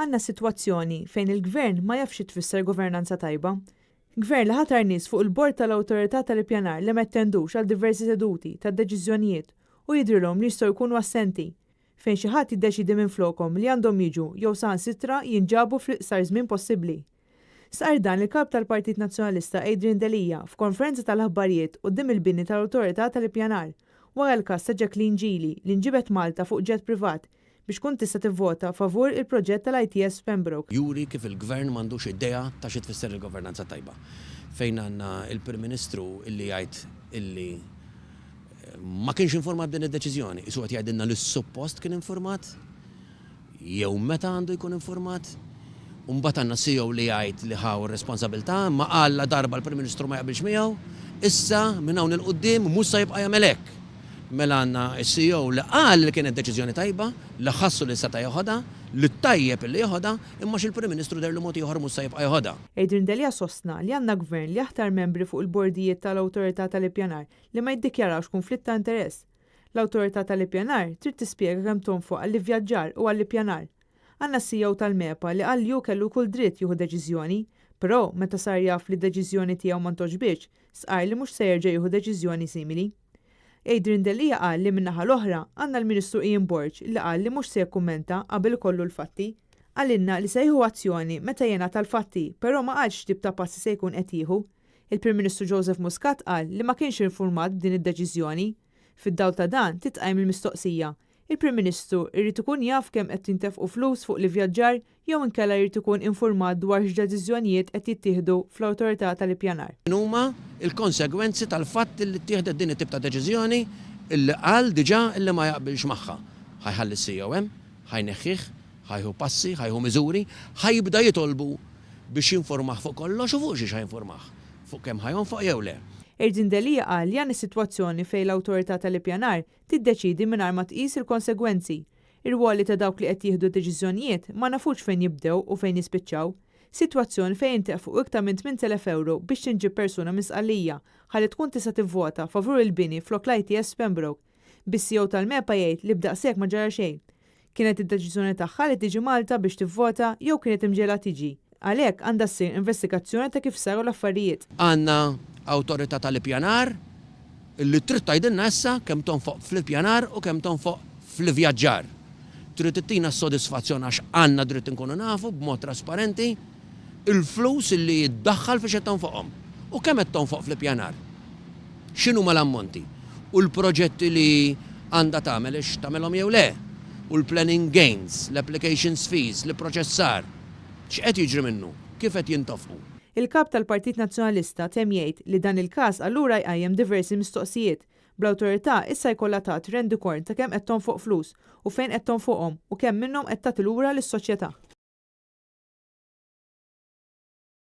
Għandna sitwazzjoni fejn il-Gvern ma jafx tfisser governanza tajba. Gvern li ħatar nies fuq il-bord tal-Awtorità tal-Ippjanar li ma ttendux għal diversi seduti tad-deċiżjonijiet u jidhirhom li jistgħu jkunu assenti fejn xi ħadd jiddeċidi minflokhom li għandhom jiġu jew saħansitra jinġabu fl-iqsar żmien possibbli. Sar dan il-kap tal-Partit Nazzjonalista Adrian Delija f'konferenza tal-aħbarijiet quddiem il-bini tal-Awtorità tal-Ippjanar wara l-każ ta' Jacqueline Ġili li nġibet Malta fuq ġett privat biex tkun tista' tivvota favur il-proġett tal-ITS Pembroke. Juri kif il-Gvern m'għandux idea ta' xi tfisser il-governanza tajba. Fejn għandna il-Prim Ministru illi jgħid illi ma kienx informat b'din id-deċiżjoni. Isu qed jgħidilna li suppost kien informat, jew meta għandu jkun informat. U mbagħad għandna CEO li jgħid li ħaw ir-responsabilità, ma qalla darba l-Prim Ministru ma jaqbilx miegħu, issa minn hawn il-qudiem mhux se jibqa' jagħmel hekk. Mela għandna s-CEO li qal li kienet deċiżjoni tajba, li ħassu li seta' joħodha, li tajjeb li joħodha, imma x'il-Prim Ministru der li mod ieħor mhux se jibqa' joħodha. Adrian Delija sostna li għandna gvern li jaħtar membri fuq il-bordijiet tal-Awtorità tal-Ippjanar li ma jiddikjarawx konflitt ta' interess. L-Awtorità tal-Ippjanar trid tispjega kemm tonfoq għall-ivvjaġġar u għall-ippjanar. Għandna CEO tal-MEPA li qal ju kellu kull dritt jieħu deċiżjoni, però meta sar jaf li d-deċiżjoni tiegħu ma ntoġbitx, sqar li mhux se jerġa' jieħu deċiżjoni simili. Adrian Delija qal li min-naħa l-oħra għandna l-Ministru Ian Borg li qal li mhux se jikkummenta qabel kollu l-fatti. Għalilna li se jieħu azzjoni meta jingħata l-fatti, però ma qalx x'tip ta' passi se jkun qed jieħu. Il-Prim Ministru Joseph Muscat qal li ma kienx infurmat b'din id-deċiżjoni. Fid-dawl ta' dan titqajm il-mistoqsija. Il-Prim Ministru jrid ikun jaf kemm qed jintefqu flus fuq l-ivvjaġġar jew inkella jrid ikun infurmat dwar x'deċiżjonijiet qed jittieħdu fl-Awtorità tal-Ippjanar. Huma il-konsegwenzi tal-fatt li ttieħdet din it-tip ta' deċiżjoni illi qal diġà illi ma jaqbilx magħha. Ħajħalli s-CEO hemm, ħajneħħih, ħajħu passi, ħajħu miżuri, ħajbda jitolbu biex jinformah fuq kollox u fuq xiex ħajinformah. Fuq kemm ħajonfoq jew le. Adrian Delija qal li għandna sitwazzjoni fejn l-Awtorità tal-Ippjanar tiddeċidi mingħajr ma tqis il-konsegwenzi. Ir-ruoli ta' dawk li qed jieħdu deċiżjonijiet ma nafux fejn jibdew u fejn jispiċċaw. Sitwazzjoni fejn intef fuq iktar minn 8,000 euro biex tinġib persuna misqallija ħalli tkun tista' tivvota favur il-bini flok l-ITS Pembroke. Bis-CEO tal-MEPA jgħid li b'daqshekk ma ġara xejn. Kienet id-deċiżjoni tagħha li tiġi Malta biex tivvota jew kienet imġiela tiġi. Għalhekk għandha ssir investigazzjoni ta' kif saru l-affarijiet. Għandna Awtorità tal-Ippjanar li trid tgħidilna issa kemm tonfoq fl-ippjanar u kemm tonfoq fl-ivvjaġġar. Trid tittina s-sodisfazzjon għax għandna dritt inkunu nafu b'mod trasparenti il-flus li jiddaħħal fi xed tonfoqhom. U kemm qed tonfoq fl-ippjanar? X'inhuma l-ammonti? U l-proġetti li għandha tagħmel ix tagħmelhom jew le? U l-planning gains, l-applications fees, l-proċessar. X'qed jiġri minnu? Kif qed jintofqu? Il-kap tal-Partit Nazzjonalista temm jgħid li dan il-każ allura jqajjem diversi mistoqsijiet. Bl-awtorità issa jkollha tagħti rendikont ta' kemm qed tonfoq flus u fejn qed tonfoqhom u kemm minnhom qed tagħti lura lis-soċjetà.